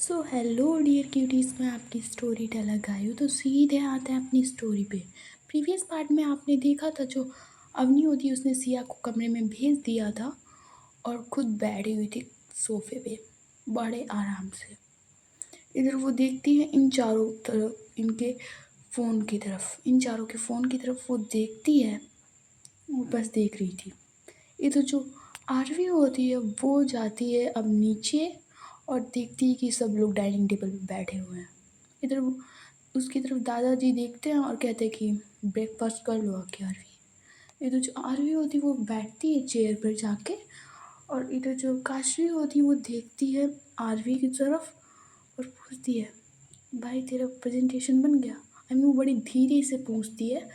So hello dear cuties, मैं आपकी story teller गाई हूँ। तो सीधे आते हैं अपनी स्टोरी पे। प्रीवियस पार्ट में आपने देखा था जो अवनी होती उसने सिया को कमरे में भेज दिया था और खुद बैठी हुई थी सोफे पे बड़े आराम से। इधर वो देखती है इन चारों तरफ, इनके फ़ोन की तरफ, इन चारों के फ़ोन की तरफ वो देखती है। वो बस देख रही थी। इधर जो आरवी होती है वो जाती है अब नीचे और देखती है कि सब लोग डाइनिंग टेबल पे बैठे हुए हैं। इधर उसकी तरफ दादाजी देखते हैं और कहते हैं कि ब्रेकफास्ट कर लो आके आरवी। इधर जो आरवी होती है वो बैठती है चेयर पर जाके और इधर जो काशवी होती है वो देखती है आरवी की तरफ और पूछती है, भाई तेरा प्रेजेंटेशन बन गया? आई मीन वो बड़ी धीरे से पूछती है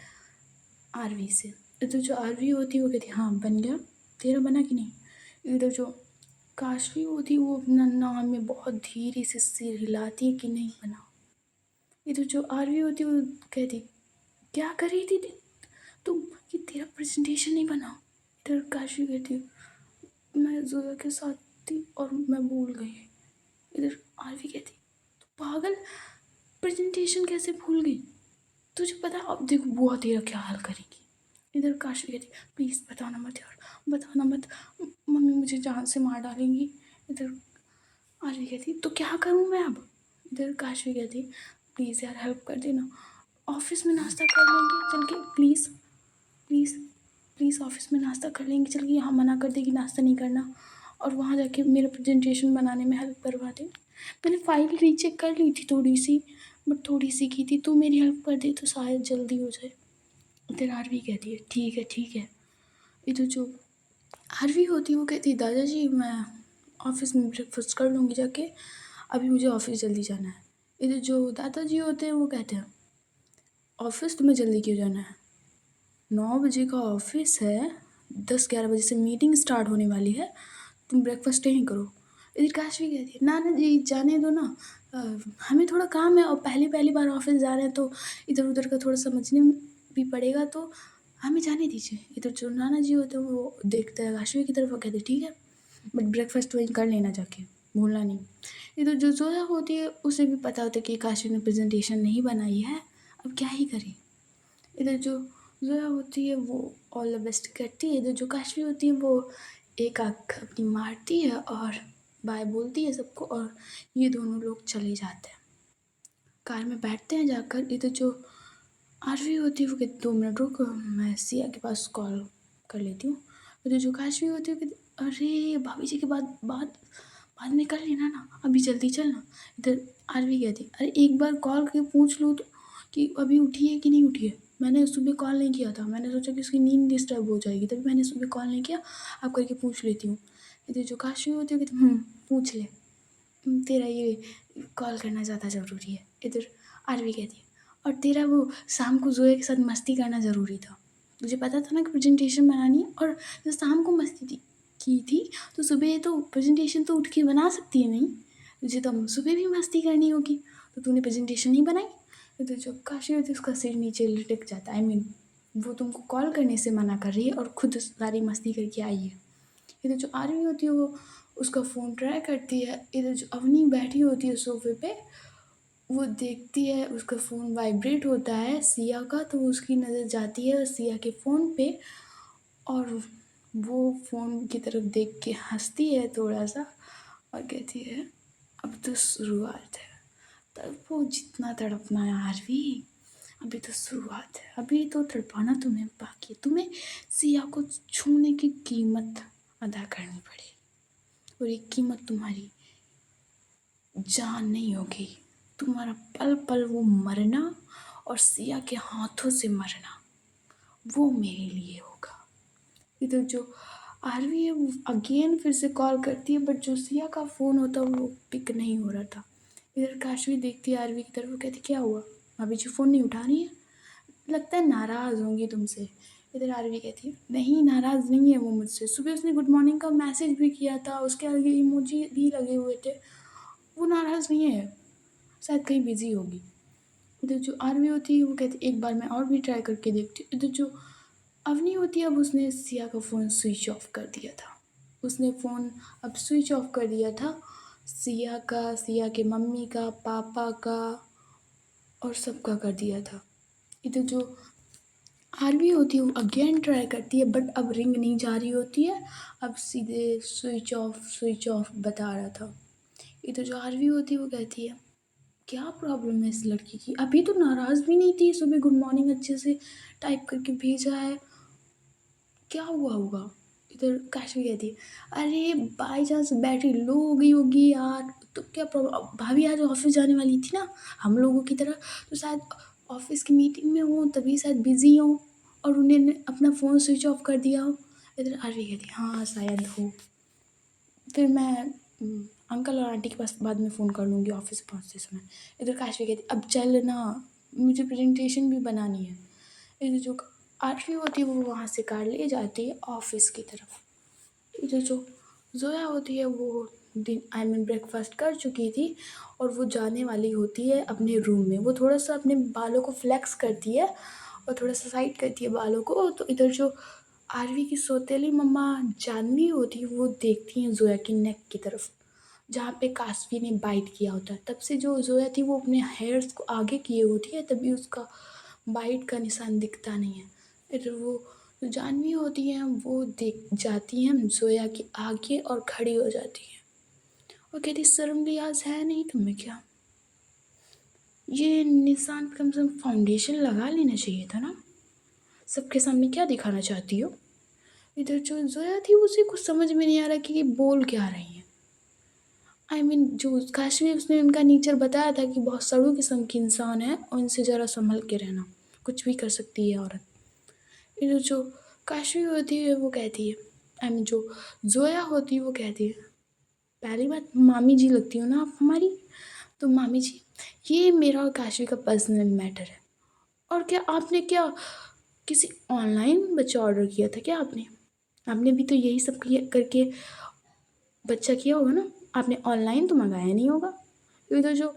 आरवी से। इधर जो आरवी होती है वो कहती है हाँ बन गया, तेरा बना कि नहीं? इधर जो काशवी होती है वो अपना नाम में बहुत धीरे से सिर हिलाती है कि नहीं बना। इधर जो आरवी होती है वो कहती क्या कर रही थी तुम, कि तेरा प्रेजेंटेशन नहीं बना? इधर काशवी कहती मैं जोया के साथ थी और मैं भूल गई। इधर आरवी कहती तू पागल, प्रेजेंटेशन कैसे भूल गई? तुझे पता अब देख बुआ तेरा क्या हाल करेगी। इधर काशवी कहती प्लीज़ बताना मत यार, बताना मत, मम्मी मुझे जान से मार डालेंगी। इधर आरवी कहती तो क्या करूँ मैं अब? इधर काशवी कहती प्लीज़ यार हेल्प कर देना, ऑफिस में नाश्ता कर लेंगे चल के, प्लीज़ प्लीज़ प्लीज़ ऑफिस में नाश्ता कर लेंगे चल के, यहाँ मना कर देगी नाश्ता नहीं करना और वहाँ जाके मेरा प्रेजेंटेशन बनाने में हेल्प करवा दे। मैंने फाइल रीचेक कर ली थी थोड़ी सी, बट थोड़ी सी की थी, तू मेरी हेल्प कर दे तो शायद जल्दी हो जाए। इधर आरवी कहती है ठीक है ठीक है। इधर जो आरवी होती है वो कहती है दादाजी मैं ऑफिस में ब्रेकफास्ट कर लूँगी जाके, अभी मुझे ऑफिस जल्दी जाना है। इधर जो दादाजी होते हैं वो कहते हैं ऑफिस तुम्हें जल्दी क्यों जाना है? 9 बजे का ऑफिस है, 10-11 बजे से मीटिंग स्टार्ट होने वाली है, तुम ब्रेकफास्ट यहीं करो। इधर काशवी कहती है ना ना जी जाने दो ना, हमें थोड़ा काम है और पहली पहली बार ऑफिस जा रहे हैं तो इधर उधर का थोड़ा समझने में भी पड़ेगा, तो हमें जाने दीजिए। इधर जो नाना जी होते हैं वो देखते हैं काशवी की तरफ और कहते ठीक है, बट ब्रेकफास्ट वहीं कर लेना जाके, भूलना नहीं। इधर जो जोया होती है उसे भी पता होता है कि काशवी ने प्रेजेंटेशन नहीं बनाई है, अब क्या ही करे। इधर जो ज़ोया होती है वो ऑल द बेस्ट करती है। इधर जो काशवी होती है वो एक आँख अपनी मारती है और बाय बोलती है सबको और ये दोनों लोग चले जाते हैं। कार में बैठते हैं जाकर। इधर जो आरवी होती है वो कहती 2 मिनट रुक, मैं सिया के पास कॉल कर लेती हूँ। इधर जो काशवी होती है वो कहती अरे भाभी जी के बाद में कर लेना ना, अभी जल्दी चलना। इधर आरवी कहती अरे एक बार कॉल करके पूछ लो तो कि अभी उठी है कि नहीं उठी है। मैंने सुबह कॉल नहीं किया था, मैंने सोचा कि उसकी नींद डिस्टर्ब हो जाएगी तभी मैंने सुबह कॉल नहीं किया, आप करके पूछ लेती हूँ। इधर जो काशवी होती है कहती पूछ ले, तेरा ये कॉल करना ज़्यादा ज़रूरी है। इधर आरवी कहती है और तेरा वो शाम को जोया के साथ मस्ती करना ज़रूरी था, मुझे पता था ना कि प्रेजेंटेशन बनानी है, और जो शाम को मस्ती की थी तो सुबह तो प्रेजेंटेशन तो उठ के बना सकती है नहीं, तुझे तो सुबह भी मस्ती करनी होगी, तो तूने प्रेजेंटेशन नहीं बनाई। तो जो काशी होती है उसका सिर नीचे लटक जाता है। आई मीन वो तुमको कॉल करने से मना कर रही है और खुद सारी मस्ती करके आई है। इधर जो आरवी होती है वो उसका फ़ोन ट्राई करती है। इधर जो अवनी बैठी होती है सोफे पे वो देखती है उसका फ़ोन वाइब्रेट होता है सिया का, तो उसकी नज़र जाती है सिया के फ़ोन पे और वो फ़ोन की तरफ देख के हंसती है थोड़ा सा और कहती है अब तो शुरुआत है, तड़पो जितना तड़पना है आरवी, अभी तो शुरुआत है, अभी तो तड़पाना तुम्हें बाकी है, तुम्हें सिया को छूने की कीमत अदा करनी पड़ेगी और ये कीमत तुम्हारी जान नहीं होगी, तुम्हारा पल पल वो मरना और सिया के हाथों से मरना वो मेरे लिए होगा। इधर जो आरवी है वो अगेन फिर से कॉल करती है बट जो सिया का फ़ोन होता है वो पिक नहीं हो रहा था। इधर काशवी देखती है आरवी की तरफ, वो कहती क्या हुआ, अभी जो फ़ोन नहीं उठा रही है, लगता है नाराज़ होंगी तुमसे। इधर आरवी कहती है नहीं नाराज़ नहीं है वो मुझसे, सुबह उसने गुड मॉर्निंग का मैसेज भी किया था, उसके आगे इमोजी भी लगे हुए थे, वो नाराज़ नहीं है, शायद कहीं बिज़ी होगी। इधर जो आरवी होती है वो कहती है एक बार मैं और भी ट्राई करके देखती हूँ। इधर जो अवनी होती है अब उसने सिया का फ़ोन स्विच ऑफ कर दिया था, उसने फ़ोन अब स्विच ऑफ कर दिया था सिया का, सिया के मम्मी का, पापा का और सबका कर दिया था। इधर जो आरवी होती है वो अगेन ट्राई करती है, बट अब रिंग नहीं जा रही होती है, अब सीधे स्विच ऑफ बता रहा था। इधर जो आरवी होती है वो कहती है क्या प्रॉब्लम है इस लड़की की, अभी तो नाराज़ भी नहीं थी, सुबह गुड मॉर्निंग अच्छे से टाइप करके भेजा है, क्या हुआ होगा। इधर काशवी कहती है अरे बाई चांस बैटरी लो हो गई होगी यार, तो क्या प्रॉब्लम, भाभी आज ऑफिस जाने वाली थी ना हम लोगों की तरह, तो शायद ऑफिस की मीटिंग में हो तभी शायद बिजी हो और उन्हें अपना फ़ोन स्विच ऑफ कर दिया हो। इधर आरवी कहती हाँ शायद हो, फिर मैं अंकल और आंटी के पास बाद में फ़ोन कर लूँगी ऑफिस पहुँचते समय। इधर काशवी कहती अब चल ना, मुझे प्रेजेंटेशन भी बनानी है। इधर जो आरवी होती है वो वहाँ से कार ले जाती है ऑफिस की तरफ। इधर जो ज़ोया होती है वो दिन ब्रेकफास्ट कर चुकी थी और वो जाने वाली होती है अपने रूम में। वो थोड़ा सा अपने बालों को फ्लेक्स करती है और थोड़ा सा साइड करती है बालों को, तो इधर जो आरवी की सौतेली मम्मा जानवी होती है वो देखती हैं ज़ोया की नेक की तरफ जहाँ पे काशवी ने बाइट किया होता है। तब से जो ज़ोया थी वो अपने हेयर्स को आगे किए होती है, तभी उसका बाइट का निशान दिखता नहीं है। फिर वो जो जानवी होती हैं वो देख जाती हैं ज़ोया के आगे और खड़ी हो जाती हैं और कहती शर्म लिहाज है नहीं तुम्हें क्या, ये निशान पे कम से कम फाउंडेशन लगा लेना चाहिए था ना, सबके सामने क्या दिखाना चाहती हो। इधर जो ज़ोया थी उसे कुछ समझ में नहीं आ रहा कि ये बोल क्या रही हैं। जो काशवी उसने उनका नेचर बताया था कि बहुत सड़ू किस्म की इंसान है और इनसे ज़रा संभल के रहना, कुछ भी कर सकती है औरत। इधर जो काशवी होती है वो कहती है जो ज़ोया होती है वो कहती है पहली बात मामी जी लगती हो ना आप हमारी, तो मामी जी ये मेरा और काशवी का पर्सनल मैटर है। और क्या आपने क्या किसी ऑनलाइन बच्चा ऑर्डर किया था क्या आपने, आपने भी तो यही सब करके बच्चा किया होगा ना, आपने ऑनलाइन तो मंगाया नहीं होगा। तो इधर जो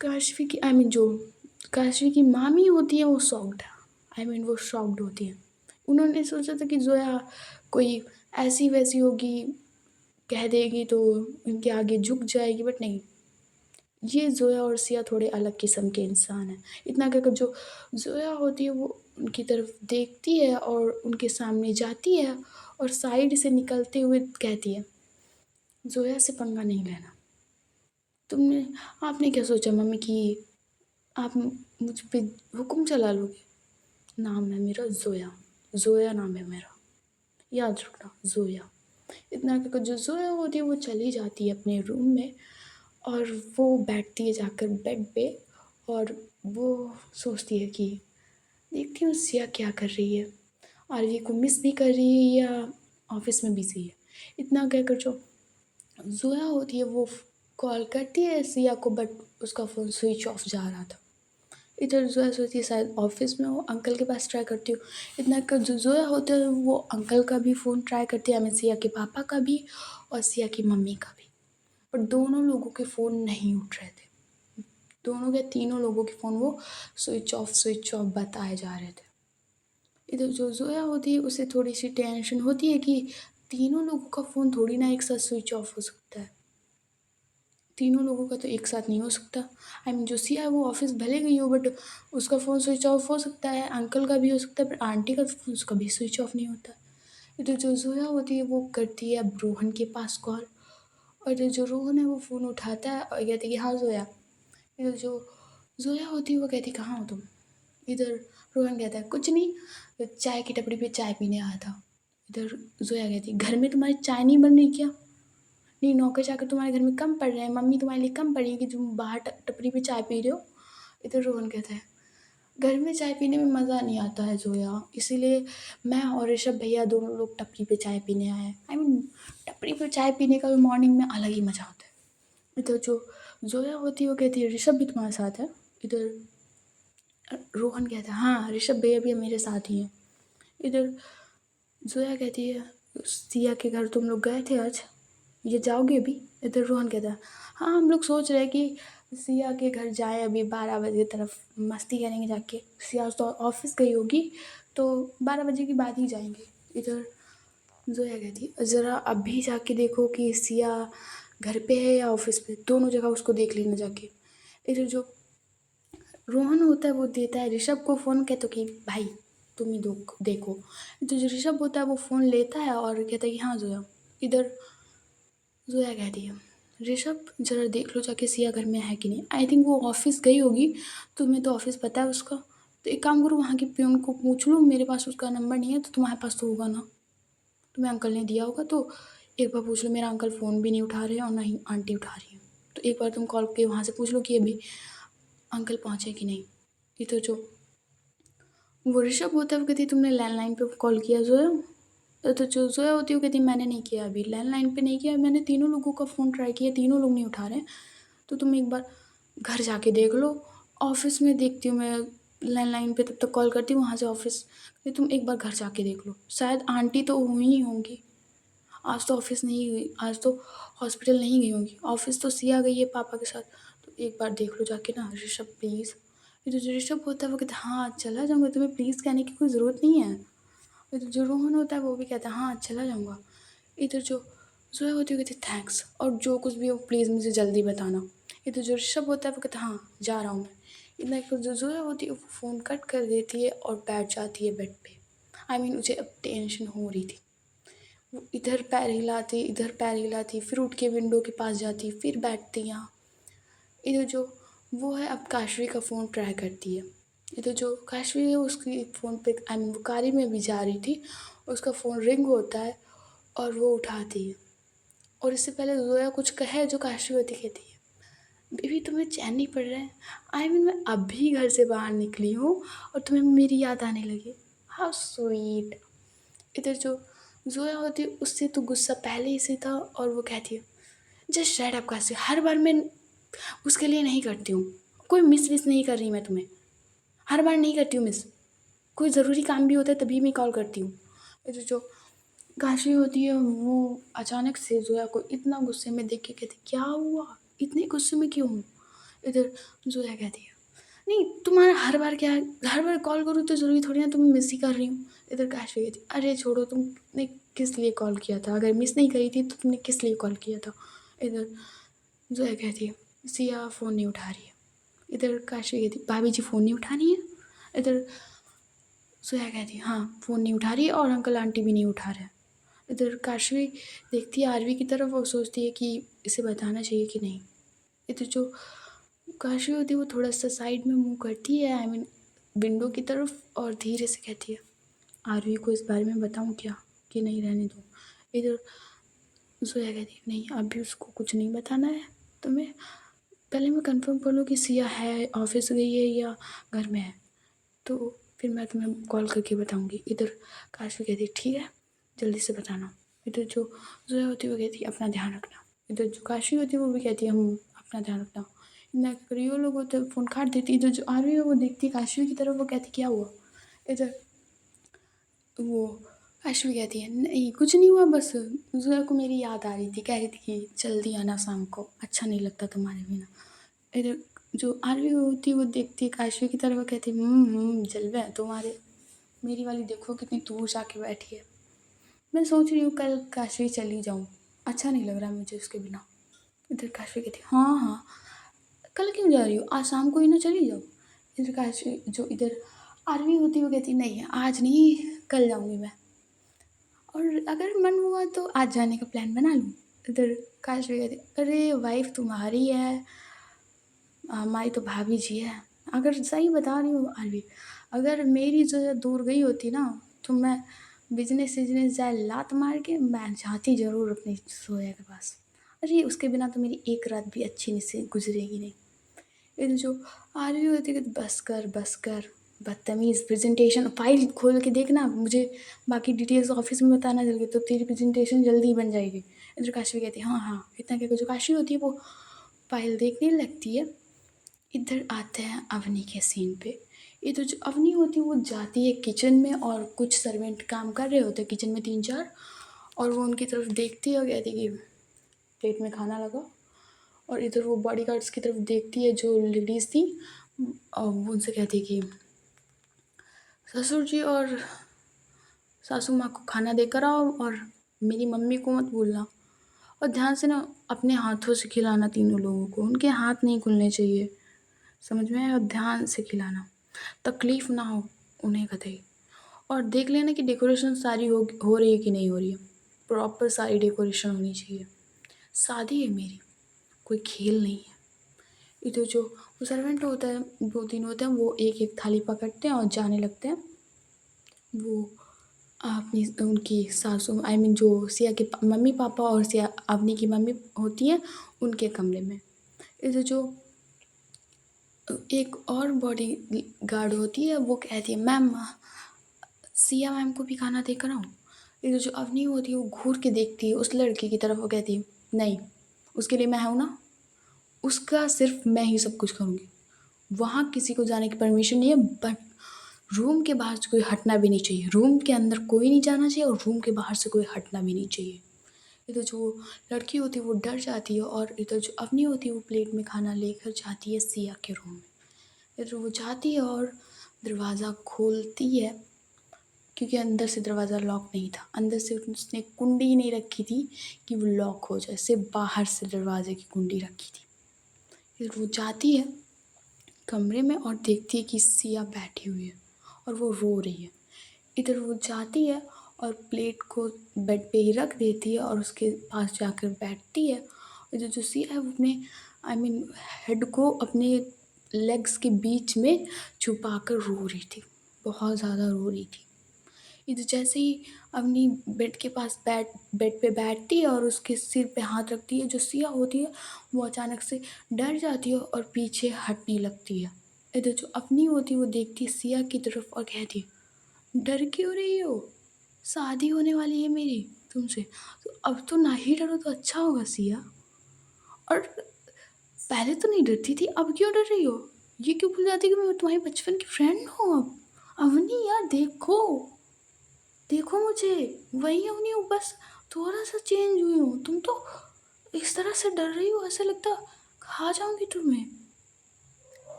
काशवी की जो काशवी की मामी होती है वो शॉक्ड है, वो शॉक्ड होती है। उन्होंने सोचा था कि ज़ोया कोई ऐसी वैसी होगी, कह देगी तो उनके आगे झुक जाएगी, बट नहीं, ये ज़ोया और सिया थोड़े अलग किस्म के इंसान हैं। इतना कहकर जो ज़ोया होती है वो उनकी तरफ देखती है और उनके सामने जाती है और साइड से निकलते हुए कहती है ज़ोया से पंगा नहीं लेना। तुमने आपने क्या सोचा मम्मी कि आप मुझ पे हुक्म चला लोगे, नाम है मेरा ज़ोया, ज़ोया नाम है मेरा, याद रखना ज़ोया। इतना कहकर जो ज़ोया होती है वो चली जाती है अपने रूम में और वो बैठती है जाकर बेड पे और वो सोचती है कि देखती हूँ सिया क्या कर रही है, आरवी को मिस भी कर रही है या ऑफिस में बिजी है। इतना कहकर जो ज़ोया होती है वो कॉल करती है सिया को, बट उसका फ़ोन स्विच ऑफ जा रहा था। इधर ज़ोया सोचती है शायद ऑफिस में हो, अंकल के पास ट्राई करती हूँ। इतना कर जो ज़ोया होता है वो अंकल का भी फ़ोन ट्राई करती है, सिया के पापा का भी और सिया की मम्मी का भी, पर दोनों लोगों के फ़ोन नहीं उठ रहे थे। दोनों के तीनों लोगों के फ़ोन वो स्विच ऑफ बताए जा रहे थे। इधर जो ज़ोया होती है उसे थोड़ी सी टेंशन होती है कि तीनों लोगों का फ़ोन थोड़ी ना एक साथ स्विच ऑफ हो सकता है, तीनों लोगों का तो एक साथ नहीं हो सकता। जो सिया है वो ऑफिस भले गई हो बट उसका फ़ोन स्विच ऑफ हो सकता है, अंकल का भी हो सकता है, पर आंटी का फ़ोन कभी स्विच ऑफ नहीं होता। इधर जो ज़ोया होती है वो करती है अब रोहन के पास कॉल और इधर जो रोहन है वो फ़ोन उठाता है और कहती है कि हाँ ज़ोया। इधर जो ज़ोया होती है वो कहती है कहाँ हो तुम। इधर रोहन कहता है कुछ नहीं, तो चाय की टपरी पे चाय पीने आया था। इधर ज़ोया कहती है घर में तुम्हारी चाय नहीं बन रही क्या, नहीं नौकर चाकर तुम्हारे घर में कम पड़ रहे हैं, मम्मी तुम्हारे लिए कम पड़ी है कि तुम बाहर टपरी पे चाय पी रहे हो। इधर रोहन कहता है घर में चाय पीने में मज़ा नहीं आता है ज़ोया, इसीलिए मैं और ऋषभ भैया दोनों लोग टपरी पे चाय पीने आए हैं। टपरी पे चाय पीने का भी मॉर्निंग में अलग ही मज़ा होता है। इधर जो ज़ोया होती है वो कहती है ऋषभ भी तुम्हारे साथ है। इधर रोहन कहता है हाँ ऋषभ भैया भी मेरे साथ ही हैं। इधर ज़ोया कहती है सिया के घर तुम लोग गए थे आज, ये जाओगे अभी। इधर रोहन कहता है हाँ हम लोग सोच रहे हैं कि सिया के घर जाएं, अभी 12 बजे तरफ मस्ती करेंगे जाके, सिया तो ऑफिस गई होगी तो 12 बजे के बाद ही जाएंगे। इधर ज़ोया कहती है ज़रा अभी जाके देखो कि सिया घर पे है या ऑफिस पे, दोनों जगह उसको देख लेना जाके। इधर जो रोहन होता है वो देता है ऋषभ को फ़ोन, कहता कि भाई तुम ही देखो। तो जो ऋषभ होता है वो फ़ोन लेता है और कहता है कि हाँ जोया। इधर जोया कहती है ऋषभ ज़रा देख लो जाके सिया घर में है कि नहीं। आई थिंक वो ऑफिस गई होगी, तुम्हें तो ऑफिस पता है उसका। तो एक काम करो, वहाँ के पियून को पूछ लो, मेरे पास उसका नंबर नहीं है तो तुम्हारे पास तो होगा ना, तुम्हें अंकल ने दिया होगा। तो एक बार पूछ लो, मेरा अंकल फ़ोन भी नहीं उठा रहे हैं और ना ही आंटी उठा रही है। तो एक बार तुम कॉल करके वहाँ से पूछ लो कि अभी अंकल पहुँचे कि नहीं। ये तो जो वो ऋषभ होता है वो कहती है तुमने लैंडलाइन पे कॉल किया जोया। तो जो जोया होती है वो कहती है मैंने नहीं किया, अभी लैंडलाइन पे नहीं किया, मैंने तीनों लोगों का फ़ोन ट्राई किया, तीनों लोग नहीं उठा रहे हैं। तो तुम एक बार घर जाके देख लो। ऑफिस में देखती हूँ मैं लैंडलाइन पे, तब तक कॉल करती हूँ वहाँ से ऑफिस। तो तुम एक बार घर जाके देख लो, शायद आंटी तो हुई ही होंगी। आज तो ऑफिस नहीं गई, आज तो हॉस्पिटल नहीं गई होंगी, ऑफिस तो सिया गई है पापा के साथ। तो एक बार देख लो जाके ना ऋषभ प्लीज़। ये जो ऋषभ होता है वो कहता है हाँ चला जाऊँगा, तुम्हें प्लीज़ कहने की कोई ज़रूरत नहीं है। इधर जो रोहन होता है वो भी कहता है हाँ चला जाऊँगा। इधर जो जोया होती है वो कहती है थैंक्स, और जो कुछ भी हो प्लीज़ मुझे जल्दी बताना। इधर जो ऋषभ होता है वो कहता है हाँ जा रहा हूँ मैं। इतना फिर जो जोया होती है वो फ़ोन कट कर देती है और बैठ जाती है बेड पे। आई मीन मुझे अब टेंशन हो रही थी। वो इधर पैर हिलाती, इधर पैर हिलाती, फिर उठ के विंडो के पास जाती, फिर बैठती यहाँ। इधर जो वो है अब काशवी का फ़ोन ट्राई करती है। इधर जो काशवी है उसकी फ़ोन पे आई मीन वो कारी में भी जा रही थी, उसका फ़ोन रिंग होता है और वो उठाती है। और इससे पहले ज़ोया कुछ कहे जो काशवीवती कहती है बेबी तुम्हें चैन नहीं पड़ रहा है, आई मीन मैं अभी घर से बाहर निकली हूँ और तुम्हें मेरी याद आने लगी। How sweet. इधर जो ज़ोया होती है उससे तो गुस्सा पहले ही से था और वो कहती है जस्ट शट अप काशी, हर बार मैं उसके लिए नहीं करती हूँ, कोई मिस विस नहीं कर रही मैं तुम्हें, हर बार नहीं करती हूँ मिस, कोई ज़रूरी काम भी होता है तभी मैं कॉल करती हूँ। इधर जो काशी होती है वो अचानक से जोया को इतना गुस्से में देख के कहती क्या हुआ, इतने गुस्से में क्यों हूँ। इधर जोया कहती है नहीं तुम्हारा हर बार क्या है, हर बार कॉल करूँ तो ज़रूरी थोड़ी ना तुम मिस ही कर रही हूँ। इधर काशी कहती अरे छोड़ो, तुमने किस लिए कॉल किया था, अगर मिस नहीं करी थी तो तुमने किस लिए कॉल किया था। इधर जोया कहती है सिया फ़ोन नहीं उठा रही है। इधर काशी कहती भाभी जी फ़ोन नहीं उठा रही है। इधर जोया कहती हाँ फ़ोन नहीं उठा रही है और अंकल आंटी भी नहीं उठा रहे हैं। इधर काशवी देखती है आरवी की तरफ और सोचती है कि इसे बताना चाहिए कि नहीं। इधर जो काशवी होती है वो थोड़ा सा साइड में मुंह करती है आई मीन विंडो की तरफ और धीरे से कहती है आरवी को इस बारे में बताऊँ क्या कि नहीं रहने दूँ। इधर जोया कहती है नहीं अभी उसको कुछ नहीं बताना है तुम्हें, पहले मैं कंफर्म कर लूँ कि सिया है ऑफिस गई है या घर में है, तो फिर मैं तुम्हें कॉल करके बताऊँगी। इधर काशवी कहती है ठीक है जल्दी से बताना। इधर जो जोया होती है वो कहती है अपना ध्यान रखना। इधर जो काशवी होती है वो भी कहती है हम अपना ध्यान रखना। इतना करिए वो लोग होते फ़ोन काट देती। इधर जो आरवी है वो देखती है काशवी की तरफ, वो कहती क्या हुआ। इधर वो काशवी कहती है नहीं कुछ नहीं हुआ, बस जोया को मेरी याद आ रही थी, कह रही थी कि जल्दी आना शाम को, अच्छा नहीं लगता तुम्हारे बिना। इधर जो आरवी होती है वो देखती है काशवी की तरफ, वो कहती है जलवे हैं तुम्हारे, मेरी वाली देखो कितनी दूर जाके बैठी है। मैं सोच रही हूँ कल काशवी चली जाऊँ, अच्छा नहीं लग रहा मुझे उसके बिना। इधर काशवी कहती हाँ हाँ कल क्यों जा रही हो, आज शाम को ही ना चली जाओ। इधर काशवी जो इधर आरवी होती है वो कहती नहीं आज नहीं कल जाऊँगी मैं, और अगर मन हुआ तो आज जाने का प्लान बना लूँ। इधर काशवी कहती अरे वाइफ तुम्हारी है, हमारी तो भाभी जी है। अगर सही बता रही हूँ आरवी, अगर मेरी जो है दूर गई होती ना तो मैं बिजनेस विजनेस जाए लात मार के मैं जाती ज़रूर अपनी सोया के पास। अरे उसके बिना तो मेरी एक रात भी अच्छी नहीं से गुजरेगी नहीं। इधर जो आरवी होती है कि बस कर बदतमीज़, प्रेजेंटेशन फाइल खोल के देखना, मुझे बाकी डिटेल्स ऑफिस में बताना जल्दी तो तेरी प्रेजेंटेशन जल्दी बन जाएगी। इधर काशवी कहती है हाँ हाँ इतना कहकर जो काशवी होती है वो फाइल देखने लगती है। इधर आते हैं अवनी के सीन पे। इधर जो अवनी होती है वो जाती है किचन में और कुछ सर्वेंट काम कर रहे होते हैं किचन में 3-4, और वो उनकी तरफ देखती है और कहती है कि प्लेट में खाना लगा। और इधर वो बॉडीगार्ड्स की तरफ देखती है जो लेडीज़ थी और वो उनसे कहती है कि ससुर जी और सासू माँ को खाना देकर आओ और मेरी मम्मी को मत भूलना। और ध्यान से ना अपने हाथों से खिलाना तीनों लोगों को, उनके हाथ नहीं खुलने चाहिए, समझ में आया? और ध्यान से खिलाना, तकलीफ़ ना हो उन्हें कतई। और देख लेना कि डेकोरेशन सारी हो रही है कि नहीं हो रही है, प्रॉपर सारी डेकोरेशन होनी चाहिए। शादी है मेरी, कोई खेल नहीं है। इधर जो वो सर्वेंट होता है, 2-3 होते हैं, वो एक-एक थाली पकड़ते हैं और जाने लगते हैं। वो अपनी उनकी सासू आई मीन जो सिया के मम्मी-पापा और सिया अवनी की मम्मी होती हैं, उनके कमरे में। इधर जो एक और बॉडी गार्ड होती है, वो कहती है, मैम सिया मैम को भी खाना देकर आऊँ? इधर जो अवनी होती है, वो घूर के देखती है उस लड़की की तरफ, वो कहती है, नहीं, उसके लिए मैं हूँ ना, उसका सिर्फ मैं ही सब कुछ करूँगी। वहाँ किसी को जाने की परमिशन नहीं है, बट रूम के बाहर से कोई हटना भी नहीं चाहिए। रूम के अंदर कोई नहीं जाना चाहिए और रूम के बाहर से कोई हटना भी नहीं चाहिए। इधर जो लड़की होती है वो डर जाती है और इधर जो अवनी होती है वो प्लेट में खाना लेकर जाती है सिया के रूम में। इधर वो जाती है और दरवाज़ा खोलती है, क्योंकि अंदर से दरवाज़ा लॉक नहीं था। अंदर से उसने कुंडी ही नहीं रखी थी कि वो लॉक हो जाए, सिर्फ बाहर से दरवाजे की कुंडी रखी थी। फिर वो जाती है कमरे में और देखती है कि सिया बैठी हुई है और वो रो रही है। इधर वो जाती है और प्लेट को बेड पे ही रख देती है और उसके पास जाकर बैठती है। इधर जो सिया है वो अपने आई मीन हेड को अपने लेग्स के बीच में छुपा कर रो रही थी, बहुत ज़्यादा रो रही थी। इधर जैसे ही अपनी बेड के पास बेड पे बैठती है और उसके सिर पे हाथ रखती है, जो सिया होती है वो अचानक से डर जाती है और पीछे हटने लगती है। इधर जो अपनी होती है वो देखती है सिया की तरफ और कहती है, डर क्यों रही हो? शादी होने वाली है मेरी तुमसे, तो अब तो ना ही डरो तो अच्छा होगा सिया। और पहले तो नहीं डरती थी, अब क्यों डर रही हो? ये क्यों भूल जाती कि मैं तुम्हारी बचपन की फ्रेंड हूँ अब? अवनी यार देखो, देखो मुझे, वही हूँ नहीं हूँ, बस थोड़ा-सा चेंज हुई हूँ। तुम तो इस तरह से डर रही हो, ऐसा लगता खा जाऊँगी तुम्हें।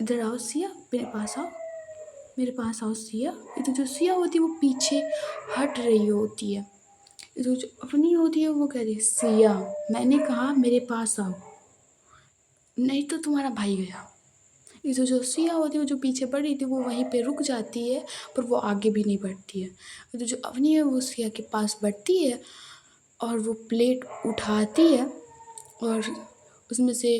इधर आओ सिया, मेरे पास आओ, मेरे पास आओ सिया। इधर जो सिया होती है वो पीछे हट रही होती है। इधर जो अपनी होती है वो कह रही है, सिया मैंने कहा मेरे पास आओ, नहीं तो तुम्हारा भाई गया। इधर जो सिया होती है वो जो पीछे बढ़ रही थी वो वहीं पे रुक जाती है, पर वो आगे भी नहीं बढ़ती है। इधर जो अवनी है वो सिया के पास बढ़ती है और वो प्लेट उठाती है और उसमें से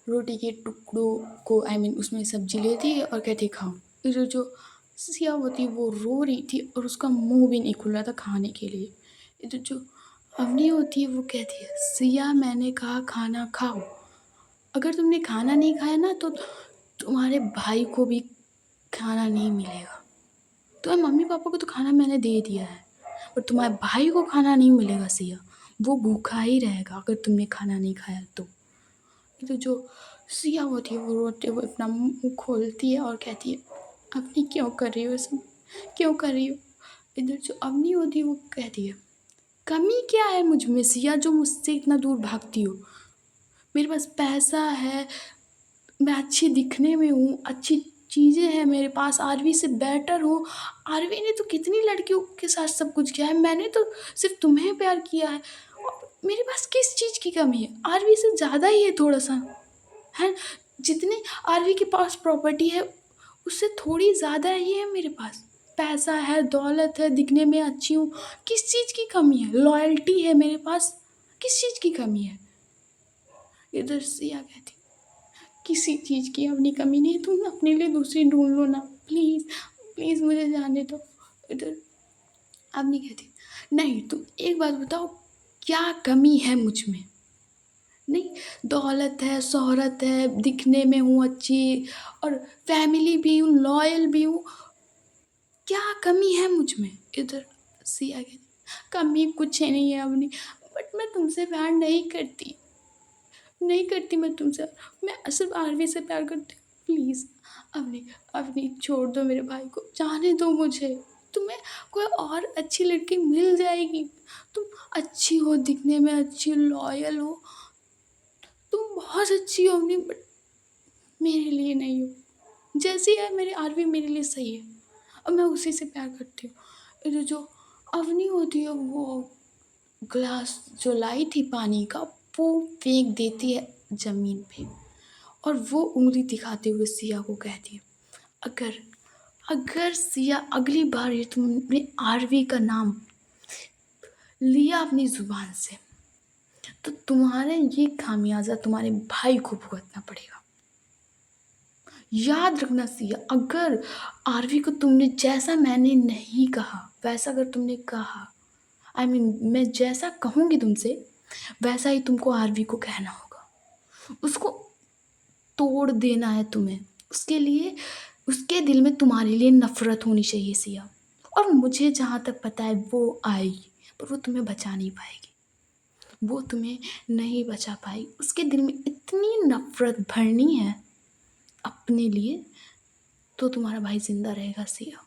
रोटी के टुकड़ों को आई मीन उसमें सब्जी लेती है और कहती है खाओ। इधर जो सिया होती है वो रो रही थी और उसका मुंह भी नहीं खुल रहा था खाने के लिए। इधर जो अवनी होती है वो कहती है, सिया मैंने कहा खाना खाओ, अगर तुमने खाना नहीं खाया ना तो तुम्हारे भाई को भी खाना नहीं मिलेगा। तुम्हारे मम्मी पापा को तो खाना मैंने दे दिया है, पर तुम्हारे भाई को खाना नहीं मिलेगा सिया, वो भूखा ही रहेगा अगर तुमने खाना नहीं खाया तो जो सिया होती है वो रोते हुए अपना मुँह खोलती है और कहती है, अवनी क्यों कर रही हो ये सब, क्यों कर रही हो? इधर जो अवनी होती है वो कहती है, कमी क्या है मुझ में सिया जो मुझसे इतना दूर भागती हो? मेरे पास पैसा है, मैं अच्छी दिखने में हूँ, अच्छी चीज़ें हैं मेरे पास, आरवी से बेटर हूँ। आरवी ने तो कितनी लड़कियों के साथ सब कुछ किया है, मैंने तो सिर्फ़ तुम्हें प्यार किया है और मेरे पास किस चीज़ की कमी है? आरवी से ज़्यादा ही है थोड़ा-सा, हैं? जितनी आरवी के पास प्रॉपर्टी है, उससे थोड़ी ज़्यादा ही है मेरे पास। पैसा है, दौलत है, दिखने में अच्छी हूँ, किस चीज़ की कमी है? लॉयल्टी है मेरे पास, किस चीज़ की कमी है? इधर सिया कहती, किसी चीज़ की अपनी कमी नहीं है, तुम अपने लिए दूसरी ढूँढ लो ना, प्लीज़, प्लीज़ मुझे जाने दो। इधर अवनी कहती, नहीं तुम एक बात बताओ, क्या कमी है मुझ में? नहीं, दौलत है, शोहरत है, दिखने में हूँ अच्छी और फैमिली भी हूँ, लॉयल भी हूँ, क्या कमी है मुझ में? इधर सिया कहती, कमी कुछ नहीं है अवनी, बट मैं तुमसे प्यार नहीं करती। नहीं करती मैं तुमसे, मैं सिर्फ़ आरवी से प्यार करती हूँ। प्लीज़ अवनी, अवनी छोड़ दो मेरे भाई को, जाने दो मुझे। तुम्हें कोई और अच्छी लड़की मिल जाएगी। तुम अच्छी हो, दिखने में अच्छी, लॉयल हो, तुम बहुत अच्छी हो अवनी, बट मेरे लिए नहीं हो। जैसी है मेरी आरवी मेरे लिए सही है और मैं उसी से प्यार करती हूँ। इधर जो अवनी होती है वो ग्लास जो लाई थी पानी का, वो फेंक देती है ज़मीन पे। और वो उँगली दिखाते हुए सिया को कहती है, अगर अगर सिया अगली बार ये तुमने आरवी का नाम लिया अपनी ज़ुबान से, तो तुम्हारे ये खामियाजा तुम्हारे भाई को भुगतना पड़ेगा। याद रखना सिया, अगर आरवी को तुमने जैसा मैंने नहीं कहा वैसा अगर तुमने कहा, मैं जैसा कहूँगी तुमसे वैसा ही तुमको आरवी को कहना होगा। उसको तोड़ देना है तुम्हें। उसके लिए उसके दिल में तुम्हारे लिए नफ़रत होनी चाहिए सिया। और मुझे जहाँ तक पता है वो आएगी, पर वो तुम्हें बचा नहीं पाएगी। वो तुम्हें नहीं बचा पाई। उसके दिल में इतनी नफ़रत भरनी है अपने लिए, तो तुम्हारा भाई ज़िंदा रहेगा सिया।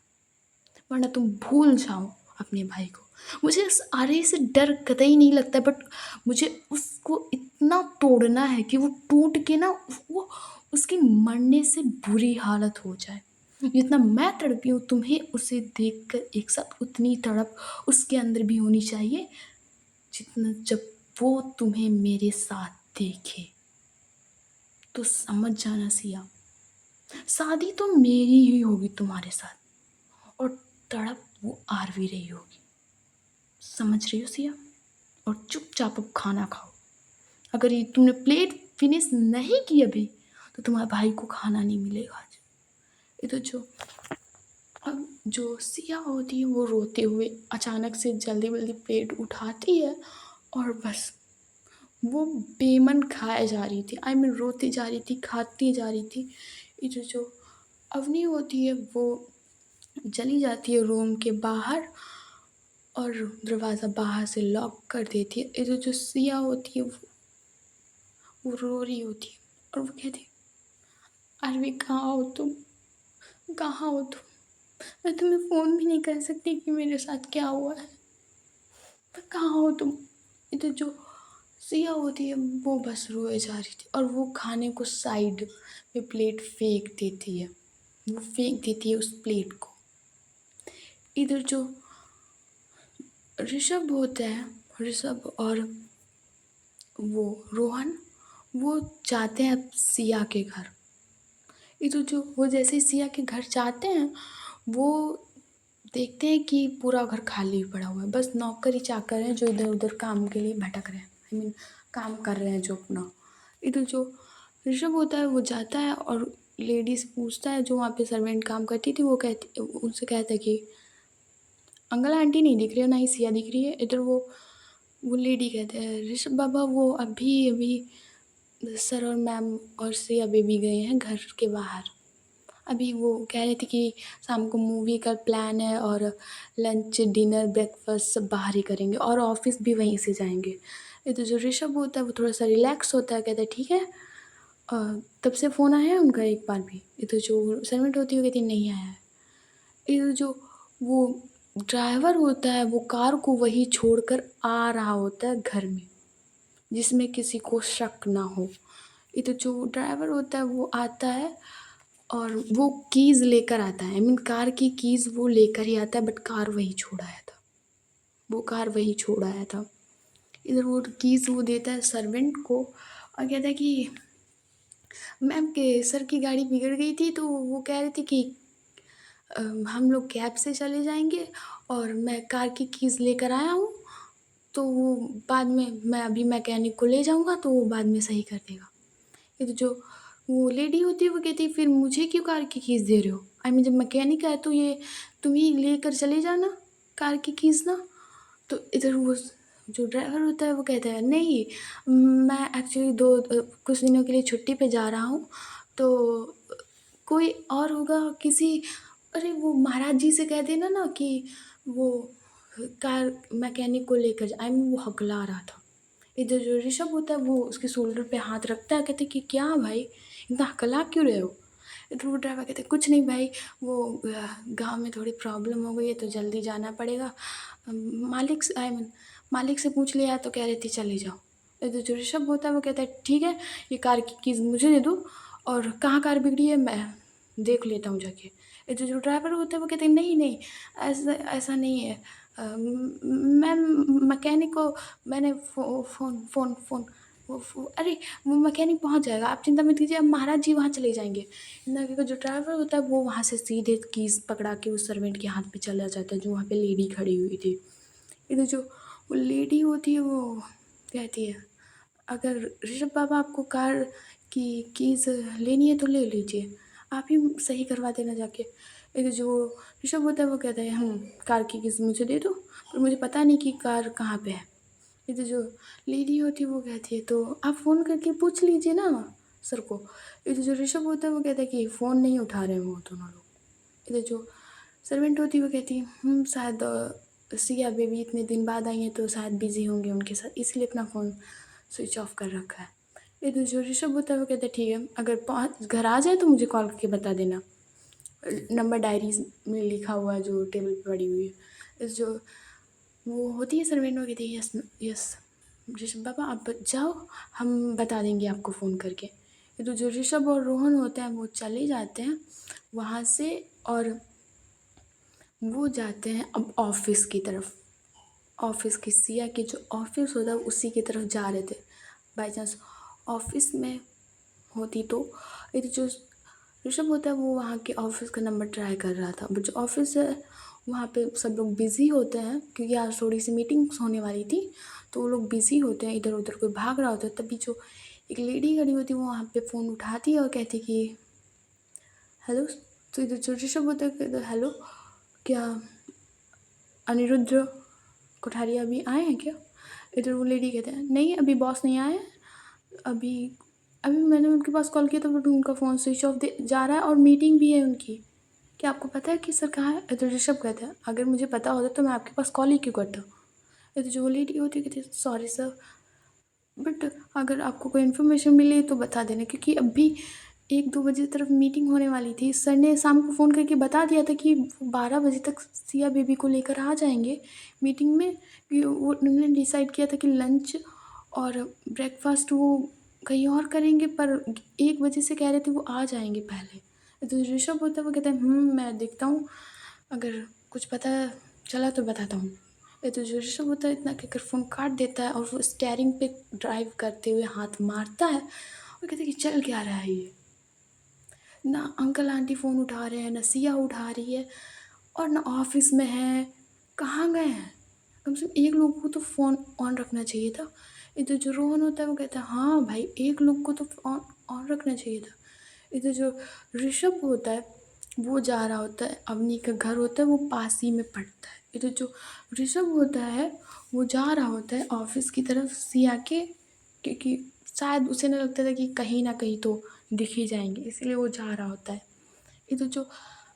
वरना तुम भूल जाओ अपने भाई को। मुझे इस आरे से डर कतई नहीं लगता, बट मुझे उसको इतना तोड़ना है कि वो टूट के ना, वो उसके मरने से बुरी हालत हो जाए। जितना मैं तड़पी हूँ, तुम्हें उसे देखकर एक साथ उतनी तड़प उसके अंदर भी होनी चाहिए, जितना जब वो तुम्हें मेरे साथ देखे। तो समझ जाना सिया, शादी तो मेरी ही होगी तुम्हारे साथ, और तड़प वो आरवी रही होगी। समझ रही हो सिया? और चुपचाप अब खाना खाओ। अगर ये तुमने प्लेट फिनिश नहीं की अभी, तो तुम्हारे भाई को खाना नहीं मिलेगा आज। ये तो अब जो सिया होती है वो रोते हुए अचानक से जल्दी जल्दी प्लेट उठाती है, और बस वो बेमन खाए जा रही थी, रोती जा रही थी, खाती जा रही थी। ये जो अवनी होती है वो चली जाती है रूम के बाहर, और दरवाज़ा बाहर से लॉक कर देती है। ये जो सिया होती है वो रो रही होती है, और वो कहती है, आरवी कहाँ हो तुम, कहाँ हो तुम? मैं तुम्हें फ़ोन भी नहीं कर सकती कि मेरे साथ क्या हुआ है। कहाँ हो तुम? ये तो जो सिया होती है वो बस रोए जा रही थी, और वो खाने को साइड में प्लेट फेंक देती है। वो फेंक देती है उस प्लेट को। इधर जो ऋषभ होता है, ऋषभ और वो रोहन, वो जाते हैं सिया के घर। ये तो जो वो जैसे ही सिया के घर जाते हैं, वो देखते हैं कि पूरा घर खाली पड़ा हुआ है। बस नौकर ही चाकर हैं जो इधर उधर काम के लिए भटक रहे हैं, काम कर रहे हैं जो अपना। इधर जो ऋषभ होता है वो जाता है और लेडी से पूछता है, जो वहाँ पे सर्वेंट काम करती थी, वो कहती, उनसे कहता है कि अंकल आंटी नहीं दिख रही है, ना ही सिया दिख रही है। इधर वो लेडी कहते हैं, ऋषभ बाबा वो अभी अभी सर और मैम और सिया बेबी गए हैं घर के बाहर। अभी वो कह रही थी कि शाम को मूवी का प्लान है, और लंच डिनर ब्रेकफास्ट सब बाहर ही करेंगे, और ऑफिस भी वहीं से जाएंगे। ये तो जो ऋषभ होता है वो थोड़ा सा रिलैक्स होता है, कहता है ठीक है। तब से फ़ोन आया है उनका एक बार भी? ये तो जो सर्वेंट होती है वो कहती है नहीं आया है। ये तो जो वो ड्राइवर होता है वो कार को वहीं छोड़कर आ रहा होता है घर में, जिसमें किसी को शक ना हो। ये तो जो ड्राइवर होता है वो आता है, और वो कीज़ लेकर आता है, कार की कीज़ वो लेकर ही आता है, बट कार वहीं छोड़ आया था। वो कार वहीं छोड़ आया था। इधर वो कीज़ वो देता है सर्वेंट को, और कहता है कि मैम के सर की गाड़ी बिगड़ गई थी, तो वो कह रही थी कि हम लोग कैब से चले जाएंगे, और मैं कार की कीज़ लेकर आया हूँ, तो वो बाद में मैं अभी मैकेनिक को ले जाऊँगा, तो वो बाद में सही कर देगा। ये तो जो वो लेडी होती है वो कहती है, फिर मुझे क्यों कार की कीज़ दे रहे हो? जब मैकेनिक आए तो ये तुम ही लेकर चले जाना कार की कीज़ ना। तो इधर वो जो ड्राइवर होता है वो कहता है, नहीं मैं एक्चुअली कुछ दिनों के लिए छुट्टी पे जा रहा हूँ, तो कोई और होगा किसी, अरे वो महाराज जी से कह देना ना कि वो कार मैकेनिक को लेकर वो हकला रहा था। इधर जो ऋषभ होता है वो उसके शोल्डर पे हाथ रखता है, कहते कि क्या भाई इतना हकला क्यों रहे हो? इधर वो ड्राइवर कहते कुछ नहीं भाई, वो गांव में थोड़ी प्रॉब्लम हो गई है, तो जल्दी जाना पड़ेगा। मालिक से मालिक से पूछ लिया तो कह रहे थे चले जाओ। इधर जो ऋषभ होता है वो कहता है ठीक है, ये कार की कीज़ मुझे दे दो, और कहाँ कार बिगड़ी है मैं देख लेता हूँ जाके। इधर जो ड्राइवर होता है वो कहते हैं नहीं नहीं, ऐसा ऐसा नहीं है, मैम मैकेनिक को मैंने अरे वो मैकेनिक पहुँच जाएगा, आप चिंता मत कीजिए, अब महाराज जी वहाँ चले जाएँगे। इतना कि जो ड्राइवर होता है वो वहाँ से सीधे कीज़ पकड़ा के उस सर्वेंट के हाथ पे चला जाता है जो वहाँ पे लेडी खड़ी हुई थी। इधर जो वो लेडी होती है वो कहती है, अगर ऋषभ बाबा आपको कार की कीज़ लेनी है तो ले लीजिए, आप ही सही करवा देना जाके। इधर जो ऋषभ होता है वो कहता है, कार की कीज़ मुझे दे दो, पर मुझे पता नहीं कि कार कहाँ पे है। इधर जो लेडी होती है वो कहती है, तो आप फ़ोन करके पूछ लीजिए ना सर को। इधर जो ऋषभ होता है वो कहता है कि फ़ोन नहीं उठा रहे हैं वो दोनों लोग। इधर जो सर्वेंट होती है वो कहती है, शायद सिया बेबी इतने दिन बाद आई हैं तो शायद बिज़ी होंगे उनके साथ, इसलिए अपना फ़ोन स्विच ऑफ कर रखा है। इधर जो ऋषभ होता है वो कहता है, ठीक है, अगर घर आ जाए तो मुझे कॉल करके बता देना। नंबर डायरीज में लिखा हुआ है जो टेबल पे पड़ी हुई है। इस जो वो होती है सर्वेंट, वो कहती है, यस यस ऋषभ बाबा आप जाओ, हम बता देंगे आपको फ़ोन करके। ये तो जो ऋषभ और रोहन होते हैं वो चले जाते हैं वहाँ से, और वो जाते हैं अब ऑफिस की तरफ। ऑफिस की सिया के जो ऑफिस होता है उसी की तरफ जा रहे थे। बाई चांस ऑफिस में होती तो ये तो जो ऋषभ होता है वो वहाँ के ऑफिस का नंबर ट्राई कर रहा था, बट जो ऑफिस है वहाँ पे सब लोग बिज़ी होते हैं क्योंकि आज थोड़ी सी मीटिंग्स होने वाली थी, तो वो लोग बिज़ी होते हैं, इधर उधर कोई भाग रहा होता है। तभी जो एक लेडी खड़ी होती है वो वहाँ पे फ़ोन उठाती है और कहती कि हेलो। तो इधर जो ऋषभ होता है कहता है, हेलो, क्या अनिरुद्ध कोठारिया अभी आए हैं क्या? इधर वो लेडी कहते हैं, नहीं अभी बॉस नहीं आए हैं, अभी अभी मैंने उनके पास कॉल किया था बट उनका फ़ोन स्विच ऑफ जा रहा है और मीटिंग भी है उनकी। क्या आपको पता है कि सर कहाँ है? इधर ऋषभ कहता है, अगर मुझे पता होता तो मैं आपके पास कॉल ही क्यों करता। इधर जो लेडी होती है कहती है, सॉरी सर, बट अगर आपको कोई इन्फॉर्मेशन मिले तो बता देना, क्योंकि अभी 1-2 बजे तरफ मीटिंग होने वाली थी। सर ने शाम को फ़ोन करके बता दिया था कि 12 बजे तक सिया बेबी को लेकर आ जाएंगे मीटिंग में, कि वो उन्होंने डिसाइड किया था कि लंच और ब्रेकफास्ट वो कहीं और करेंगे, पर 1 बजे से कह रहे थे वो आ जाएंगे पहले। तो ऋषभ होता है वो कहता है, मैं देखता हूँ, अगर कुछ पता चला तो बताता हूँ। ये तो जो ऋषभ होता है इतना कहकर फ़ोन काट देता है और वो स्टीयरिंग पे ड्राइव करते हुए हाथ मारता है और कहता है कि चल क्या रहा है ये। ना अंकल आंटी फ़ोन उठा रहे हैं, ना सिया उठा रही है, और ना ऑफिस में है, कहाँ गए हैं? कम से कम एक लोग को तो फ़ोन ऑन रखना चाहिए था। इधर जो रोहन होता है वो कहता है, हाँ भाई एक लोग को तो ऑन ऑन रखना चाहिए था। इधर जो ऋषभ होता है वो जा रहा होता है, अवनी का घर होता है वो पास ही में पड़ता है। इधर जो ऋषभ होता है वो जा रहा होता है ऑफिस की तरफ सिया के, क्योंकि शायद उसे ना लगता था कि कहीं ना कहीं तो दिख ही जाएंगे, इसलिए वो जा रहा होता है। इधर जो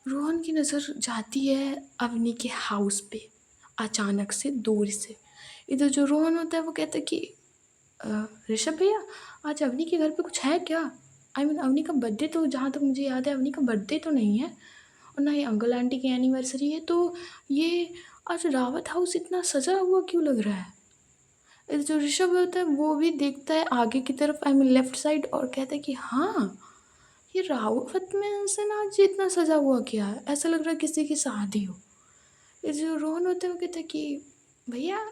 रोहन की नज़र जाती है अवनी के हाउस पे अचानक से दूर से। इधर जो रोहन होता है वो कहता है कि ऋषभ भैया आज अवनी के घर पे कुछ है क्या? अवनी का बर्थडे तो, जहाँ तक मुझे याद है, अवनी का बर्थडे तो नहीं है, और ना ही अंकल आंटी की एनिवर्सरी है, तो ये आज रावत हाउस इतना सजा हुआ क्यों लग रहा है? इधर जो ऋषभ होता है वो भी देखता है आगे की तरफ, लेफ्ट साइड, और कहता है कि हाँ, ये रावत में से ना आज इतना सजा हुआ क्या है, ऐसा लग रहा है किसी की शादी हो। ये जो रोहन होता है वो कहता है कि भैया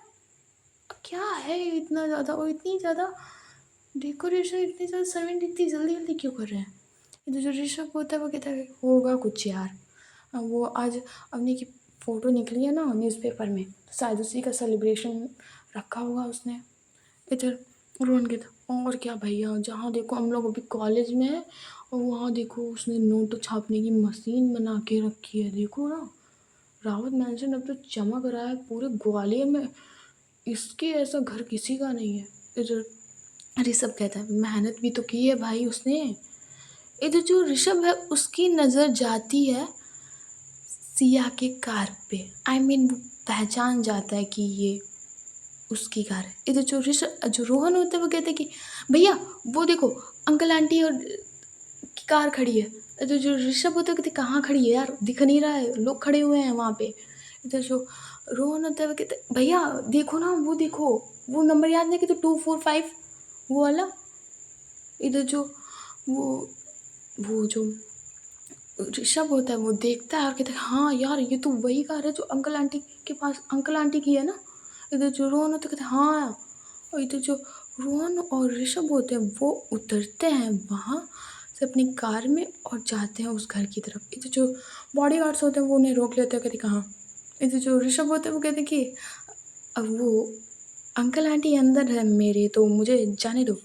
क्या है इतना ज़्यादा, और इतनी ज़्यादा डेकोरेशन, इतनी ज़्यादा सर्वेंट इतनी जल्दी जल्दी क्यों कर रहे हैं? ये तो जो ऋषभ होता है वो कहता है, होगा कुछ यार, वो आज अवनी की फ़ोटो निकली है ना न्यूज़पेपर में, तो शायद उसी का सेलिब्रेशन रखा होगा उसने। इधर रोहन कहता, और क्या भैया, जहाँ देखो हम लोग अभी कॉलेज में है, और वहाँ देखो उसने नोट छापने की मशीन बना के रखी है, देखो ना, रावत मैंशन अब तो चमक रहा है पूरे ग्वालियर में, इसके ऐसा घर किसी का नहीं है। इधर ऋषभ कहता है, मेहनत भी तो की है भाई उसने। इधर जो ऋषभ है उसकी नज़र जाती है सिया के कार पे, वो पहचान जाता है कि ये उसकी कार है। इधर जो जो रोहन होता है वो कहते हैं कि भैया वो देखो अंकल आंटी और की कार खड़ी है। इधर जो ऋषभ होता है कहते, कहाँ खड़ी है यार, दिख नहीं रहा है, लोग खड़े हुए हैं वहाँ पे। इधर जो रोहन होता है वो कहते, भैया देखो ना, वो देखो, वो नंबर याद नहीं कि, तो 245 वो वाला। इधर जो वो जो ऋषभ होता है वो देखता है और कहता है हाँ यार ये तो वही कार है जो अंकल आंटी के पास अंकल आंटी की है ना। इधर जो रोहन होता है कहते हैं हाँ। और इधर जो रोहन और ऋषभ होते हैं वो उतरते हैं वहाँ से अपनी कार में और जाते हैं उस घर की तरफ। इधर जो बॉडी गार्ड्स होते हैं वो उन्हें रोक लेते हैं, कहते कहाँ। इधर जो ऋषभ होते हैं वो कहते हैं कि अब वो अंकल आंटी अंदर है मेरे, तो मुझे जाने दो।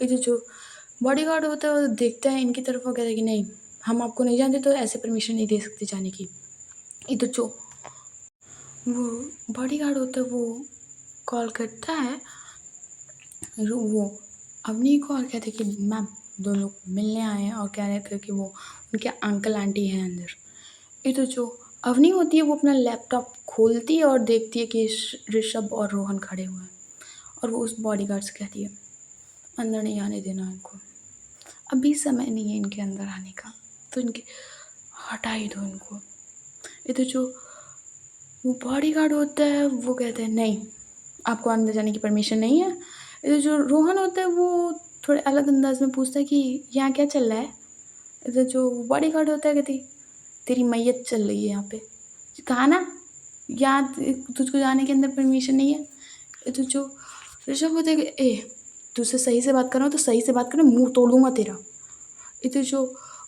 इधर जो बॉडीगार्ड होता है वो देखता है इनकी तरफ और कहता है कि नहीं, हम आपको नहीं जानते तो ऐसे परमिशन नहीं दे सकते जाने की। इधर जो वो बॉडीगार्ड होता है वो कॉल करता है वो अवनी को और कहते कि मैम दो लोग मिलने आए हैं और कह रहे थे कि वो उनके अंकल आंटी हैं अंदर। इधर जो अवनी होती है वो अपना लैपटॉप खोलती है और देखती है कि ऋषभ और रोहन खड़े हुए हैं और वो उस बॉडीगार्ड से कहती है अंदर नहीं आने देना इनको, अभी समय नहीं है इनके अंदर आने का, तो इनके हटा ही दो इनको। इधर जो वो बॉडीगार्ड होता है वो कहते हैं नहीं, आपको अंदर जाने की परमिशन नहीं है। इधर जो रोहन होता है वो थोड़े अलग अंदाज में पूछता है कि यहाँ क्या चल रहा है। इधर जो बॉडीगार्ड होता है कहती तेरी मैयत चल रही है यहाँ पे, कहा ना यहाँ तुझको जाने के अंदर परमिशन नहीं है। इधर जो ऋषभ होता है कि ए तुझसे सही से बात कर रहा हूँ तो सही से बात कर, मुंह तोड़ दूंगा तेरा। इधर जो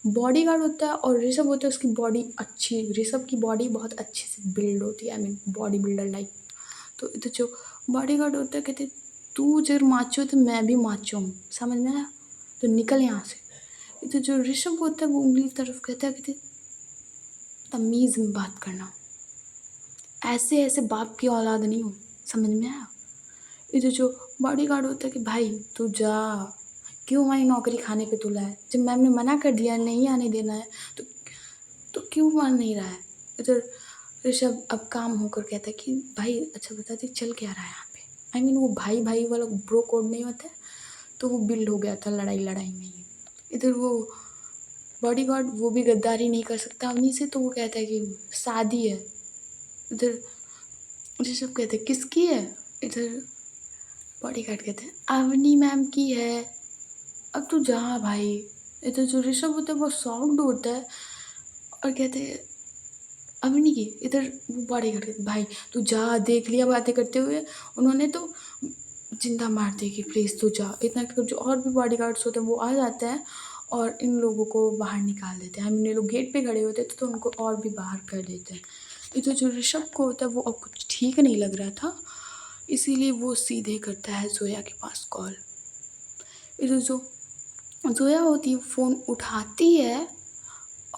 बॉडीगार्ड होता है और ऋषभ होता है उसकी बॉडी अच्छी, ऋषभ की बॉडी बहुत अच्छे से बिल्ड होती है, I mean body builder like. तो इधर जो बॉडीगार्ड होता है कहते तू जब माचो तो मैं भी माचो हूँ, समझ में आया, तो निकल यहाँ से। इधर जो ऋषभ होता है वो उंगली की तरफ कहता है कहते तमीज़ में बात करना, ऐसे ऐसे बाप की औलाद नहीं हूँ, समझ में आया। इधर जो बॉडीगार्ड होता है कि भाई तू जा, क्यों हमारी नौकरी खाने पे तुला है, जब मैम ने मना कर दिया नहीं आने देना है तो क्यों मान नहीं रहा है। इधर ऋषभ अब काम होकर कहता है कि भाई अच्छा बता दे चल क्या रहा है यहाँ पे, आई मीन वो भाई भाई वाला ब्रो कोड नहीं होता है, तो वो बिल्ड हो गया था लड़ाई लड़ाई में ही। इधर वो बॉडीगार्ड वो भी गद्दारी नहीं कर सकता उन्हीं से, तो वो कहता है कि शादी है। इधर ऋषभ कहते हैं किसकी है। इधर बॉडीगार्ड कहते हैं अवनी मैम की है, अब तू जा भाई। इधर जो ऋषभ होता है वो सॉफ्ट होता है और कहते हैं अवनी की। इधर वो बॉडीगार्ड कहते भाई तू जा, देख लिया बातें करते हुए उन्होंने तो जिंदा मार देगी, प्लीज़ तू जा। इतना कि जो और भी बॉडीगार्ड्स होते हैं वो आ जाते हैं और इन लोगों को बाहर निकाल देते हैं, हम ये लोग गेट पे खड़े होते थे तो उनको और भी बाहर कर देते हैं। इधर जो ऋषभ को होता है वो अब कुछ ठीक नहीं लग रहा था, इसीलिए वो सीधे करता है जोया के पास कॉल। इधर जो जोया होती है फ़ोन उठाती है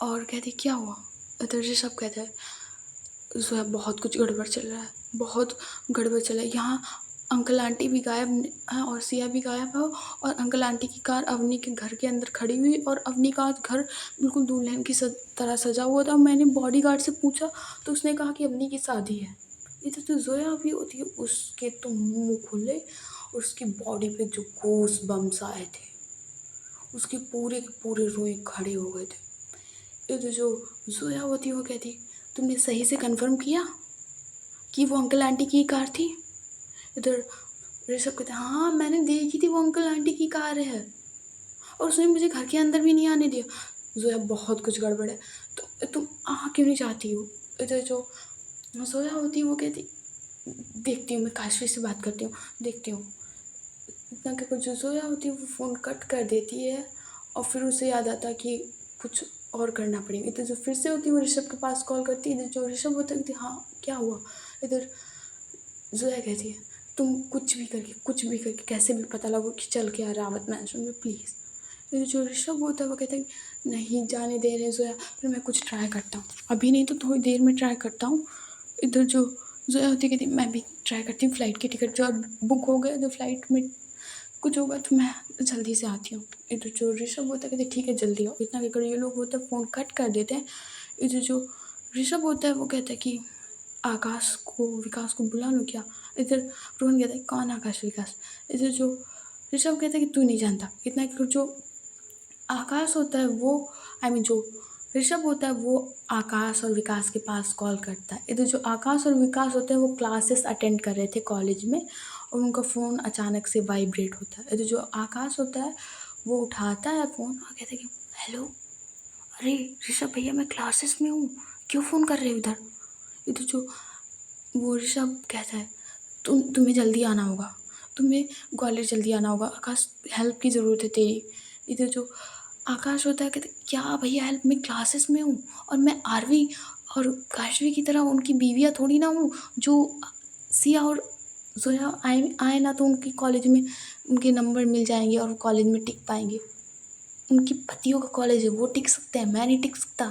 और कहती क्या हुआ। इधर ऋषभ कहता है जोया बहुत कुछ गड़बड़ चल रहा है, बहुत गड़बड़ चल रहा है यहाँ, अंकल आंटी भी गायब हैं और सिया भी गायब है और अंकल आंटी की कार अवनी के घर के अंदर खड़ी हुई और अवनी का घर बिल्कुल दुल्हन की तरह सजा हुआ था। मैंने बॉडीगार्ड से पूछा तो उसने कहा कि अवनी की शादी है। इधर तो जोया भी होती है उसके तो मुंह खुले और उसकी बॉडी पे जो गूस बम्स आए थे, उसके पूरे के पूरे रोए खड़े हो गए थे। इधर जो जोया होती है वो कहती तुमने सही से कंफर्म किया कि वो अंकल आंटी की कार थी। इधर ऋषभ कहते हाँ मैंने देखी थी वो अंकल आंटी की कार है और उसने मुझे घर के अंदर भी नहीं आने दिया। जोया बहुत कुछ गड़बड़ है, तो तुम आ क्यों नहीं चाहती हो। इधर जो जोया होती है वो कहती देखती हूँ मैं काशवी से बात करती हूँ, देखती हूँ। इतना कि कुछ जो जोया होती है वो फ़ोन कट कर देती है और फिर उसे याद आता कि कुछ और करना पड़ेगा। इधर जो फिर से होती है वो ऋषभ के पास कॉल करती है। इधर जो ऋषभ होता है हाँ क्या हुआ। इधर जोया कहती है तुम कुछ भी करके कैसे भी पता लगो कि चल के आ रावत मैंशन में प्लीज़। फिर जो ऋषभ होता है वो कहता है नहीं जाने दे रहे जोया, फिर मैं कुछ ट्राई करता हूँ, अभी नहीं तो थोड़ी देर में ट्राई करता हूँ। इधर जो जोया होती है कहती मैं भी ट्राई करती हूँ, फ़्लाइट की टिकट जो अब बुक हो गए, जो फ़्लाइट में कुछ होगा तो मैं जल्दी से आती हूँ। इधर जो ऋषभ होता है कहते ठीक है जल्दी आओ। इतना कहकर ये लोग होता है फ़ोन कट कर देते हैं। इधर जो ऋषभ होता है वो कहता है कि आकाश को विकास को बुला लो क्या। इधर रोहन कहता है कौन आकाश विकास। इधर जो ऋषभ कहता है कि तू नहीं जानता। इतना कि जो आकाश होता है वो आई मीन जो ऋषभ होता है वो आकाश और विकास के पास कॉल करता है। इधर जो आकाश और विकास होते हैं वो क्लासेस अटेंड कर रहे थे कॉलेज में और उनका फ़ोन अचानक से वाइब्रेट होता है। इधर जो आकाश होता है वो उठाता है फ़ोन और कहता है कि हेलो, अरे ऋषभ भैया, मैं क्लासेस में हूँ, क्यों फ़ोन कर रहे हो इधर? इधर जो वो ऋषभ कहता है, तुम्हें जल्दी आना होगा, तुम्हें ग्वालियर जल्दी आना होगा, आकाश हेल्प की ज़रूरत है तेरी। इधर जो आकाश होता है कहते, क्या भैया हेल्प, मैं क्लासेस में हूँ और मैं आरवी और काशवी की तरह उनकी बीवियाँ थोड़ी ना हूँ जो सिया और जोया आए आए ना तो उनकी कॉलेज में उनके नंबर मिल जाएंगे और कॉलेज में टिक पाएंगे। उनके पतियों का कॉलेज है, वो टिक सकते हैं, मैं नहीं टिक सकता।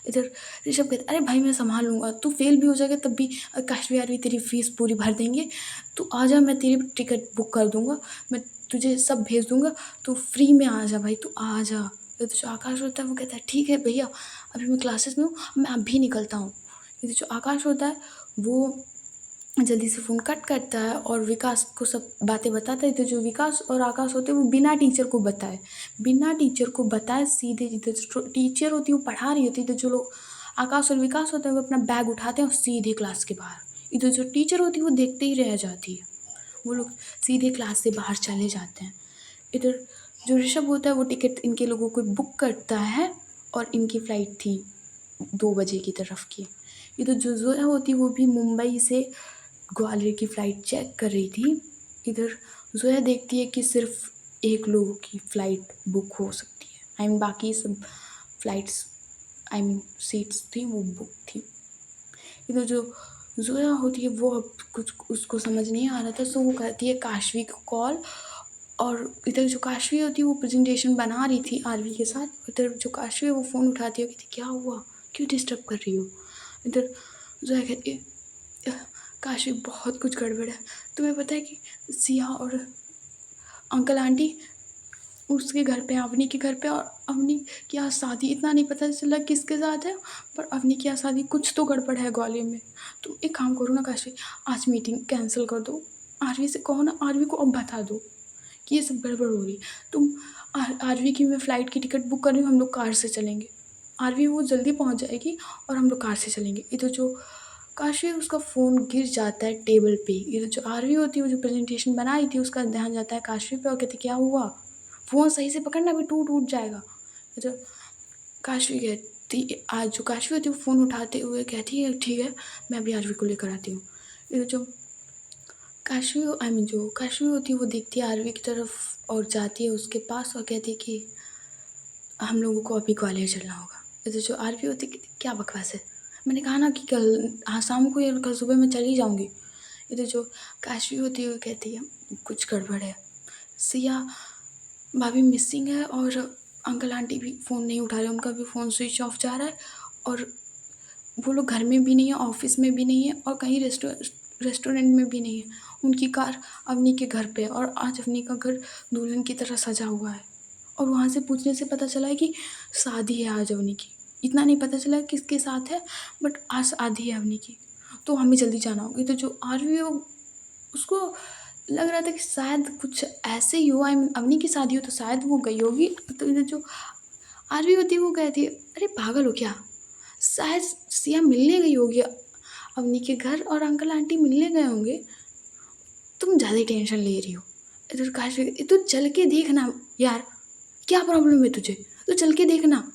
इधर ऋषभ कहता, अरे भाई मैं संभाल लूँगा, तू फेल भी हो जाएगा तब भी काशवी यार भी तेरी फीस पूरी भर देंगे, तू आ जा, मैं तेरी टिकट बुक कर दूँगा, मैं तुझे सब भेज दूँगा, तू फ्री में आ जा भाई, तू आ जा। इधर जो आकाश होता है वो कहता है, ठीक है भैया, अभी मैं क्लासेस में हूँ, मैं अभी निकलता हूँ। इधर जो आकाश होता है वो जल्दी से फ़ोन कट करता है और विकास को सब बातें बताता है। तो जो विकास और आकाश होते हैं वो बिना टीचर को बताए सीधे जिधर टीचर होती है वो पढ़ा रही होती है, तो जो लोग आकाश और विकास होते हैं वो अपना बैग उठाते हैं और सीधे क्लास के बाहर। इधर जो टीचर होती है वो देखते ही रह जाती है, वो लोग सीधे क्लास से बाहर चले जाते हैं। इधर जो ऋषभ होता है वो टिकट इनके लोगों को बुक करता है और इनकी फ़्लाइट थी 2 बजे की तरफ की। इधर जो ज़ोया होती है वो भी मुंबई से ग्वालियर की फ़्लाइट चेक कर रही थी। इधर ज़ोया देखती है कि सिर्फ एक लोगों की फ़्लाइट बुक हो सकती है, आई मीन बाकी सब फ़्लाइट्स, आई मीन सीट्स थी वो बुक थी। इधर जो ज़ोया होती है वो अब कुछ उसको समझ नहीं आ रहा था, सो वो करती है काशवी को कॉल। और इधर जो काशवी होती है वो प्रेजेंटेशन बना रही थी आरवी के साथ। इधर जो काशवी है वो फ़ोन उठाती है, कहती क्या हुआ, क्यों डिस्टर्ब कर रही हो? इधर ज़ोया कहती है, काशवी बहुत कुछ गड़बड़ है, तुम्हें पता है कि सिया और अंकल आंटी उसके घर पे, अवनी के घर पे, और अवनी की आज शादी, इतना नहीं पता चला किसके साथ है, पर अवनी की आज शादी, कुछ तो गड़बड़ है ग्वालियर में। तुम एक काम करो ना काशवी, आज मीटिंग कैंसिल कर दो, आरवी से कहो ना, आरवी को अब बता दो कि ये सब गड़बड़ हो रही। तुम आरवी की मैं फ़्लाइट की टिकट बुक कर रही हूँ, हम लोग कार से चलेंगे, आरवी वो जल्दी पहुँच जाएगी और हम लोग कार से चलेंगे। इधर जो काशवी उसका फ़ोन गिर जाता है टेबल पे। इधर जो आरवी होती है वो जो प्रेजेंटेशन बनाई थी उसका ध्यान जाता है काशवी पे और कहती क्या हुआ, फ़ोन सही से पकड़ना, अभी टूट वूट जाएगा। जो काशवी कहती, आज जो काशवी होती है वो फ़ोन उठाते हुए कहती है ठीक है, मैं अभी आरवी को लेकर आती हूँ। इधर जो काशवी, आई मीन जो काशवी होती है वो देखती है आरवी की तरफ और जाती है उसके पास और कहती है कि हम लोगों को अभी ग्वालियर चलना होगा। इधर जो आरवी होती है कहती क्या बकवास है, मैंने कहा ना कि कल, हाँ शाम को या कल सुबह मैं चली जाऊँगी। इधर जो काशवी होती है वो कहती है कुछ गड़बड़ है, सिया भाभी मिसिंग है और अंकल आंटी भी फ़ोन नहीं उठा रहे, उनका भी फ़ोन स्विच ऑफ जा रहा है और वो लोग घर में भी नहीं है, ऑफिस में भी नहीं है और कहीं रेस्टोरेंट में भी नहीं है। उनकी कार अवनी के घर पे है और आज अवनी का घर दुल्हन की तरह सजा हुआ है और वहाँ से पूछने से पता चला है कि शादी है आज अवनी की। इतना नहीं पता चला है किसके साथ है, बट आज शादी है अवनी की, तो हमें जल्दी जाना होगा। तो जो आरवी है उसको लग रहा था कि शायद कुछ ऐसे ही हुआ, आई मीन अवनी की शादी हो तो शायद वो गई होगी। तो इधर जो आरवी होती है वो कहती है अरे पागल हो क्या, शायद सिया मिलने गई होगी अवनी के घर और अंकल आंटी मिलने गए होंगे, तुम ज़्यादा ही टेंशन ले रही हो। इधर काश, तू चल के देखना यार, क्या प्रॉब्लम है तुझे, तू चल के देखना,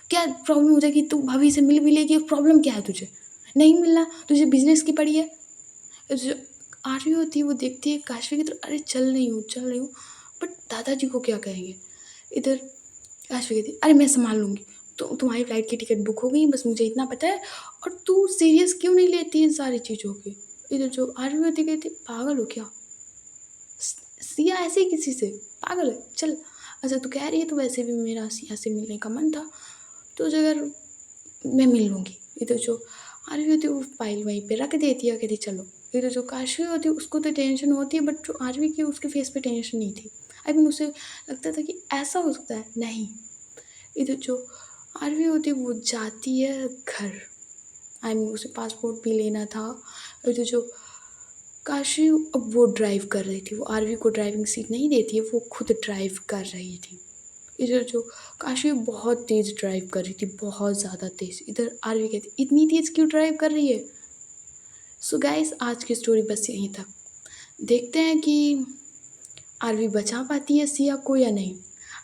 क्या प्रॉब्लम हो जाएगी, तू भाभी से मिल भी लेगी, प्रॉब्लम क्या है तुझे, नहीं मिलना, तुझे बिजनेस की पड़ी है। जो आरवी होती है वो देखती है काशवी की तरफ, अरे चल रही हूँ, बट दादाजी को क्या कहेंगे। इधर काशवी कहती अरे मैं संभाल लूँगी, तो तुम्हारी फ़्लाइट की टिकट बुक हो गई, बस मुझे इतना पता है, और तू सीरियस क्यों नहीं लेती इन सारी चीज़ों की। इधर जो आरवी होती कहती पागल हो क्या, सिया ऐसे ही किसी से पागल है, चल। अच्छा तू कह रही है तो वैसे भी मेरा सिया से मिलने का मन था, तो अगर मैं मिल लूँगी। इधर जो आरवी होती है वो फाइल वहीं पे रख देती है, कहती चलो। इधर जो काशवी होती है उसको तो टेंशन होती है, बट जो आरवी की उसके फेस पे टेंशन नहीं थी, आई मीन उसे लगता था कि ऐसा हो सकता है, नहीं। इधर जो आरवी होती है वो जाती है घर, आई मीन उसे पासपोर्ट भी लेना था। इधर जो काशी, अब वो ड्राइव कर रही थी, वो आरवी को ड्राइविंग सीट नहीं देती है, वो खुद ड्राइव कर रही थी। इधर जो काशी बहुत तेज़ ड्राइव कर रही थी, बहुत ज़्यादा तेज़। इधर आरवी कहती इतनी तेज़ क्यों ड्राइव कर रही है। सो गाइस आज की स्टोरी बस यहीं तक। देखते हैं कि आरवी बचा पाती है सिया को या नहीं।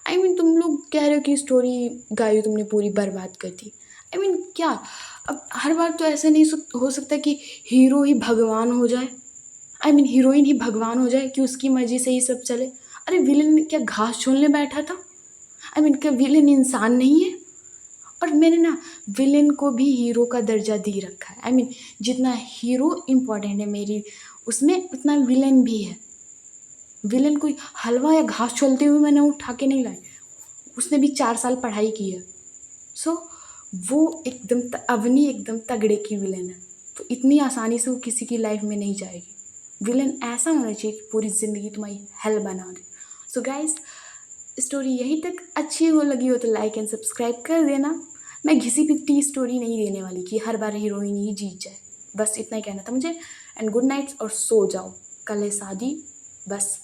तुम लोग कह रहे हो कि स्टोरी गाई हो तुमने पूरी बर्बाद कर दी। क्या? अब हर बार तो ऐसा नहीं हो सकता कि हीरो ही भगवान हो जाए। हीरोइन ही भगवान हो जाए कि उसकी मर्ज़ी से ही सब चले। अरे विलेन क्या घास छोलने बैठा था? क्या विलेन इंसान नहीं है? और मैंने ना विलेन को भी हीरो का दर्जा दे रखा है। जितना हीरो इम्पोर्टेंट है मेरी उसमें, उतना विलेन भी है। विलेन कोई हलवा या घास छोलते हुए मैंने उठा के नहीं लाई। उसने भी 4 साल पढ़ाई की है। सो वो अवनी एकदम तगड़े की विलेन है। तो इतनी आसानी से वो किसी की लाइफ में नहीं जाएगी। विलेन ऐसा होना चाहिए कि पूरी ज़िंदगी तुम्हारी हेल बना दे। सो गाइस, स्टोरी यहीं तक। अच्छी हो लगी हो तो लाइक एंड सब्सक्राइब कर देना। मैं घिसी पिटी स्टोरी नहीं देने वाली कि हर बार हीरोइन ही जीत जाए। बस इतना ही कहना था मुझे। एंड गुड नाइट और सो जाओ। कल है शादी। बस